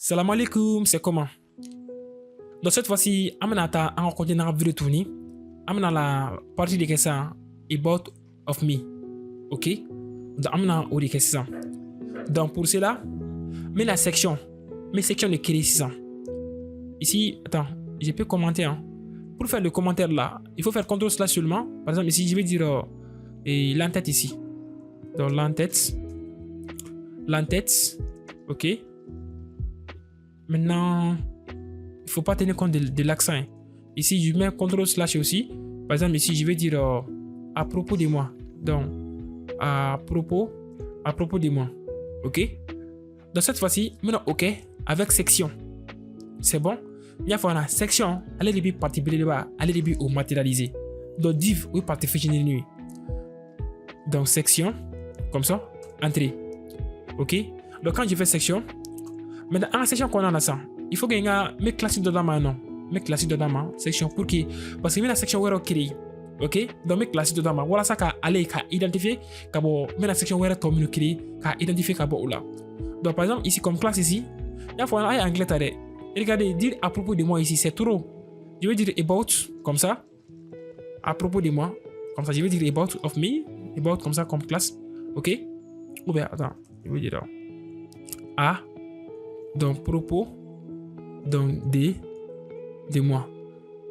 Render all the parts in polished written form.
Salam alaikum, c'est comment? Donc cette fois-ci, Aminata a rencontré dans la vidéo tournée. Amina la partie de question about of me. Ok? Donc Amina au de question. Donc pour cela, mets la section. Mes sections de créer 600. Ici, attends, je peux commenter. Hein. Pour faire le commentaire là, il faut faire CTRL/ seulement. Par exemple, ici, je vais dire l'entête ici. Donc l'entête. L'entête. Ok? Maintenant, il ne faut pas tenir compte de l'accent. Hein. Ici, je mets CTRL/ aussi. Par exemple, ici, je vais dire à propos de moi. Donc, à propos de moi. Ok? Donc, cette fois-ci, maintenant, ok, avec section. C'est bon? Il y a une section. Allez, début partie là-bas. Allez, début au matérialisé. Donc, div, oui, partie fichier nuit. Donc, section. Comme ça. Entrée. Ok? Donc, quand je fais section, maintenant, en section qu'on a là, ça, il faut que y ait mes classiques dedans maintenant. Mes classiques dedans, section pour qui? Parce que la section où est créée. Ok? Donc, mes classiques dedans, voilà ça qu'a aller qu'a identifier qu'a bon, mais la section où est tombe créée qu'a identifier qu'a bon là. Donc, par exemple, ici, comme classe ici, il y a un anglais t'arrête. Regardez, dire à propos de moi ici, c'est trop. Je vais dire about, comme ça. À propos de moi. Comme ça, je vais dire about of me. About, comme ça, comme classe. Ok? Ou bien, attends, je vais dire à. Donc, propos. Donc, de moi.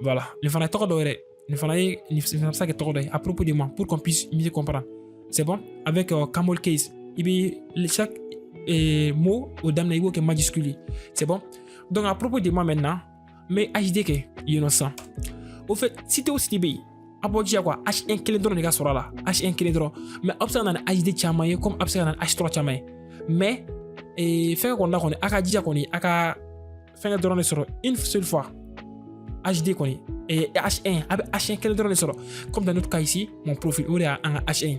Voilà. Il fallait trop d'oreilles. Il fallait ça que trop à propos de moi pour qu'on puisse mieux comprendre. C'est bon? Avec camel case. Il y a chaque mot au dame qui est majuscule. C'est bon? Donc, à propos de moi maintenant, mais HD que innocent. Au fait, si tu es aussi bé, abonné à quoi? H1 qui est dans le gars sur là. H1 qui est dans. Mais observe dans HD chamaye comme observe dans H3 chamaye. Mais, faire qu'on a qu'on est, aka déjà qu'on est, aka faire drone sur une seule fois. HD qu'on est. Et H1, avec H1 qui est dans le sur. Comme dans notre cas ici, mon profil, où est un H1.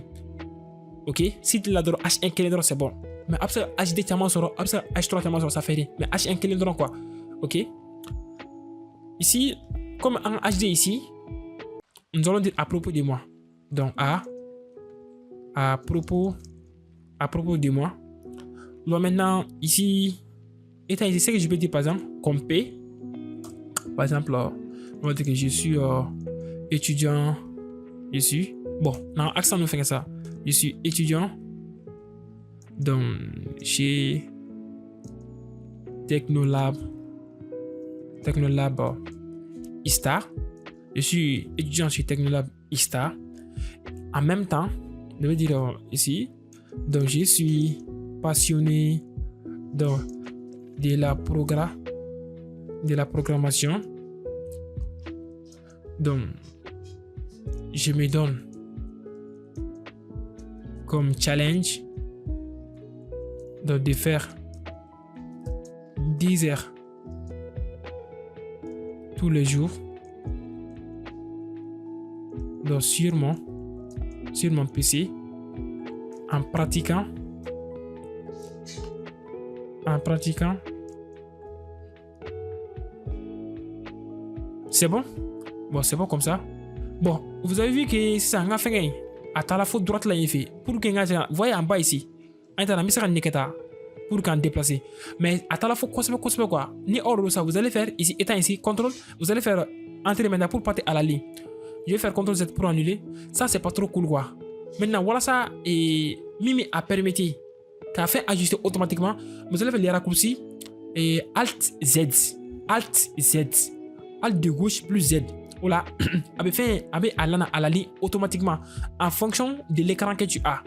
Ok? Si tu l'as dans H1 qui est dans, c'est bon. Mais après HD chamaye sur, après H3 chamaye sur, ça fait rien. Mais H1 qui est dans quoi? Ok? Ici, comme en HD ici, nous allons dire à propos de moi. Donc, à propos de moi. Donc maintenant, ici, étant ici, c'est que je peux dire par exemple, comme P. Par exemple, on va dire que je suis étudiant. Je suis. Bon, non, accent nous fait ça. Je suis étudiant. Donc, chez Technolab Istar. Je suis étudiant chez Technolab Istar. En même temps, je vais dire ici, donc je suis passionné de la programmation. Donc, je me donne comme challenge de faire 10 heures tous les jours. Donc sur mon PC en pratiquant c'est bon c'est bon comme ça. Bon, vous avez vu que ça a fait à la faute droite là il fait pour que vous voyez en bas ici pour qu'on déplace, mais à la fois quoi ni hors de ça vous allez faire ici étant ici contrôle, vous allez faire entrer maintenant pour partir à la ligne. Je vais faire CTRL Z pour annuler. Ça, c'est pas trop cool, quoi. Maintenant, voilà ça. Et Mimi a permis qu'à faire ajuster automatiquement. Vous allez faire les raccourcis. Et Alt Z. Alt Z. Alt de gauche plus Z. Voilà. Avec à la ligne automatiquement. En fonction de l'écran que tu as.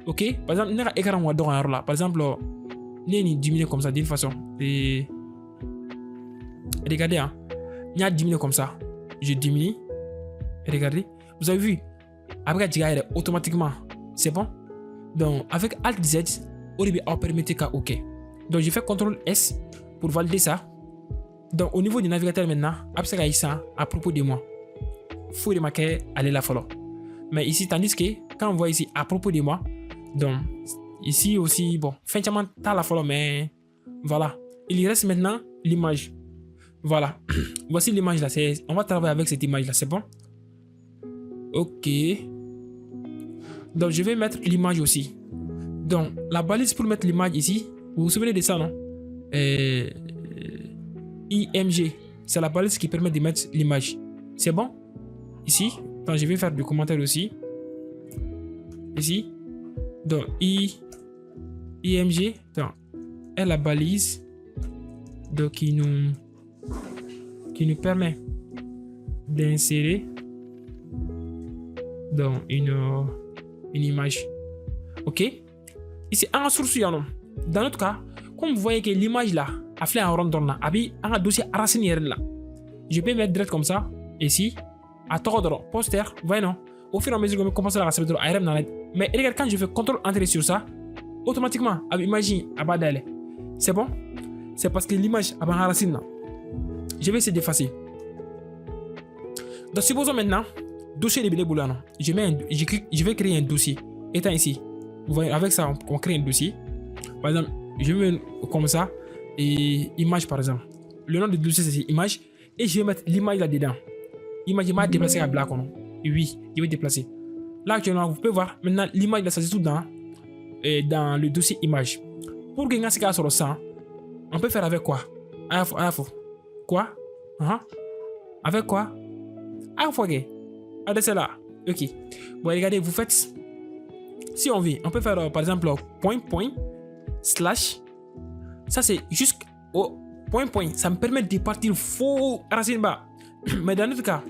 Ok? Par exemple, il y a un écran là. Par exemple, il y a une diminuer comme ça d'une façon. Et regardez, hein. Il y a diminuer comme ça. Je diminue. Regardez, vous avez vu, après automatiquement, c'est bon. Donc avec Alt Z, au début, on permet qu'à OK. Donc je fais CTRL S pour valider ça. Donc au niveau du navigateur maintenant, après ça, à propos de moi, il faut remarquer aller la follow. Mais ici, tandis que quand on voit ici à propos de moi, donc ici aussi, bon, fin de mois, t'as la follow, mais voilà. Il reste maintenant l'image. Voilà. Voici l'image là. On va travailler avec cette image là, c'est bon. Ok. Donc je vais mettre l'image aussi. Donc la balise pour mettre l'image ici. Vous vous souvenez de ça, non? euh, IMG. C'est la balise qui permet de mettre l'image. C'est bon? Ici, donc je vais faire du commentaire aussi. Ici, donc IMG donc, est la balise donc, qui nous permet d'insérer dans une image. Ok? Ici, en source, dans notre cas, comme vous voyez que l'image là a fait un rondon là, un dossier racine là. Je peux mettre direct comme ça, ici, à tordre, poster, voyez non? Au fur et à mesure que je commence à recevoir ARM dans la. Mais regarde, quand je fais CTRL-Entrée sur ça, automatiquement, imagine, à bas d'aller. C'est bon? C'est parce que l'image a un racine là. Je vais essayer d'effacer. Donc, supposons maintenant, dossier de Bileboula, je vais créer un dossier. Étant ici, vous voyez, avec ça, on crée un dossier. Par exemple, je vais mettre comme ça, et image par exemple. Le nom du dossier, c'est image, et je vais mettre l'image là-dedans. Image, je vais déplacer à black. Oui, je vais déplacer. Là, actuellement, vous pouvez voir, maintenant, l'image là, ça c'est tout dans le dossier image. Pour que ce cas sur le sang, on peut faire avec quoi? Quoi? Avec quoi? C'est là. Ok. Bon, regardez, vous faites. Si on veut, on peut faire par exemple point, slash. Ça, c'est juste au point. Ça me permet de partir faux racine bas. Mais dans notre cas,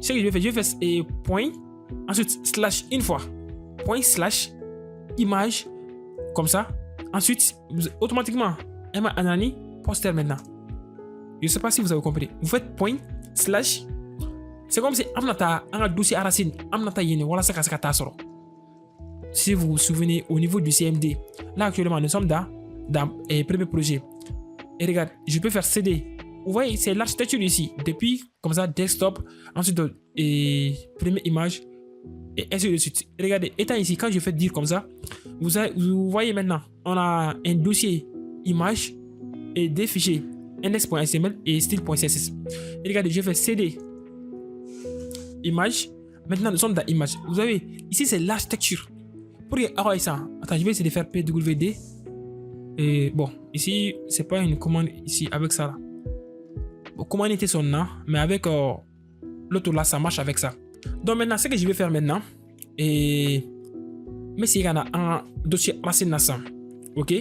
ce que je vais faire point. Ensuite, slash une fois. Point, slash, image. Comme ça. Ensuite, automatiquement, Anani, poster maintenant. Je ne sais pas si vous avez compris. Vous faites point, slash. C'est comme si amnata un dossier à racine, amnata yene, voilà ça qu'à soro. Si vous vous souvenez au niveau du CMD, là actuellement nous sommes dans premier projet. Et regarde, je peux faire CD. Vous voyez, c'est l'architecture ici. Depuis comme ça, desktop, ensuite première image et ainsi de suite. Regardez, étant ici, quand je fais dire comme ça, vous voyez maintenant, on a un dossier image et des fichiers index.html et style.css. Et regardez, je fais CD. Image. Maintenant, nous sommes dans image. Vous savez, ici, c'est l'architecture. Pour avoir ça, attends, je vais essayer de faire pwd. Et bon, ici, c'est pas une commande ici avec ça. Là. Bon, commande était son nom, mais avec l'autre là, ça marche avec ça. Donc maintenant, ce que je vais faire maintenant, mais s'il y a un dossier racine naissant, ok?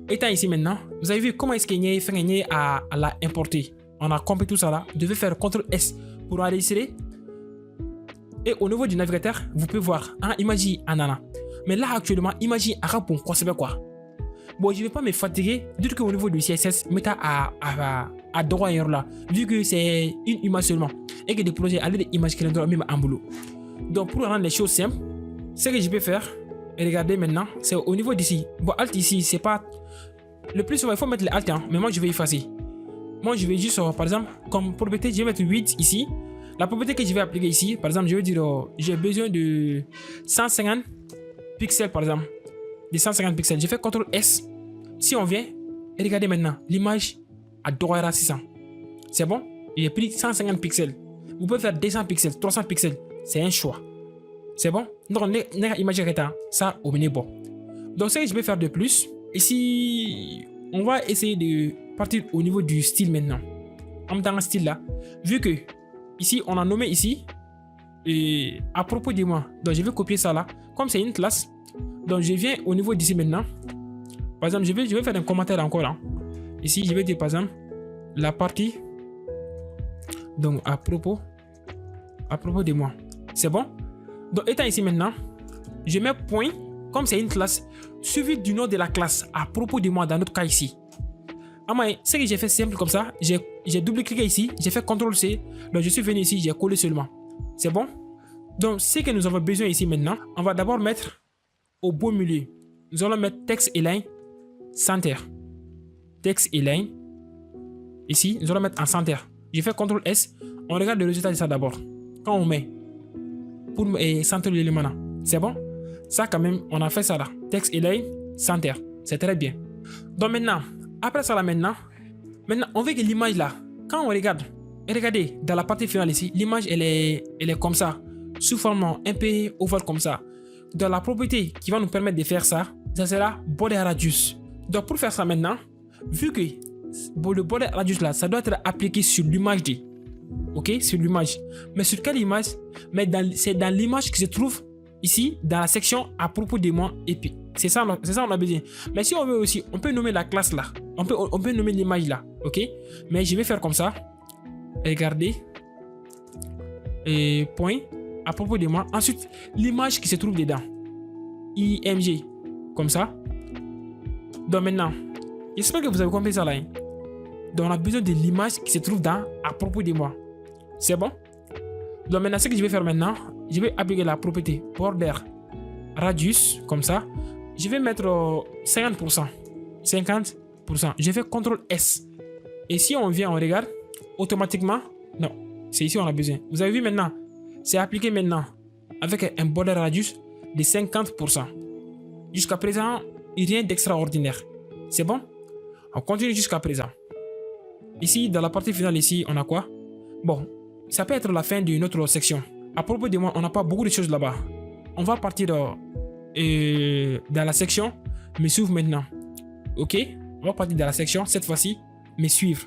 Étant ici maintenant, vous avez vu comment est-ce qu'il y a fait à la importer. On a compris tout ça là. Vous devez faire CTRL S pour enregistrer. Et au niveau du navigateur, vous pouvez voir un image anana. Mais là actuellement, image arabe quoi c'est quoi. Bon, je ne vais pas me fatiguer du tout qu'au niveau du CSS, mettre à droite là, vu que c'est une image seulement et que des projets allaient des images qui sont même en boulot. Donc pour rendre les choses simples, ce que je peux faire, et regardez maintenant, c'est au niveau d'ici. Bon, alt ici, c'est pas le plus souvent, il faut mettre les alt, hein, mais moi je vais effacer. Moi je vais juste, par exemple, comme propriété, je vais mettre 8 ici. La propriété que je vais appliquer ici, par exemple, je vais dire j'ai besoin de 150 pixels, par exemple. De 150 pixels. Je fais CTRL S. Si on vient, et regardez maintenant, l'image à droite à 600. C'est bon? J'ai pris 150 pixels. Vous pouvez faire 200 pixels, 300 pixels. C'est un choix. C'est bon? Donc, l'image ça, au milieu bon. Donc, ce que je vais faire de plus, ici, on va essayer de partir au niveau du style maintenant. En même temps, un style là, vu que ici, on a nommé ici, et à propos de moi, donc je vais copier ça là, comme c'est une classe, donc je viens au niveau d'ici maintenant, par exemple, je vais faire un commentaire encore là, ici, je vais dire par exemple, la partie, donc à propos de moi, c'est bon, donc étant ici maintenant, je mets point, comme c'est une classe, suivi du nom de la classe, à propos de moi, dans notre cas ici. Ce que j'ai fait simple comme ça, j'ai double-cliqué ici, j'ai fait CTRL-C, donc je suis venu ici, j'ai collé seulement. C'est bon? Donc, ce que nous avons besoin ici maintenant, on va d'abord mettre au beau milieu. Nous allons mettre texte align center. Texte align. Ici, nous allons mettre en center. J'ai fait CTRL-S, on regarde le résultat de ça d'abord. Quand on met pour centrer l'élément là, c'est bon? Ça quand même, on a fait ça là. Texte align center. C'est très bien. Donc maintenant, après ça là maintenant, on veut que l'image là, quand on regarde, et regardez, dans la partie finale ici, l'image elle est comme ça, sous forme un peu ovale comme ça. Dans la propriété qui va nous permettre de faire ça, ça sera border radius. Donc pour faire ça maintenant, vu que le border radius là, ça doit être appliqué sur l'image D. Ok, sur l'image. Mais sur quelle image? Mais c'est dans l'image qui se trouve ici, dans la section à propos de moi. Et puis, c'est ça on a besoin. Mais si on veut aussi, on peut nommer la classe là. On peut nommer l'image là. Ok, mais je vais faire comme ça. Regardez. Et point à propos de moi. Ensuite, l'image qui se trouve dedans. IMG. Comme ça. Donc maintenant, j'espère que vous avez compris ça là. Hein? Donc on a besoin de l'image qui se trouve dans à propos de moi. C'est bon? Donc maintenant, ce que je vais faire maintenant, je vais appliquer la propriété border radius comme ça. Je vais mettre 50%. 50%. Je fais CTRL S. Et si on vient, on regarde, automatiquement, non, c'est ici on a besoin. Vous avez vu maintenant, c'est appliqué maintenant avec un border radius de 50%. Jusqu'à présent, rien d'extraordinaire. C'est bon? On continue jusqu'à présent. Ici, dans la partie finale, ici, on a quoi? Bon, ça peut être la fin d'une autre section. À propos de moi, on n'a pas beaucoup de choses là-bas. On va partir dans la section me suivre maintenant. Ok? On va partir dans la section, cette fois-ci, me suivre.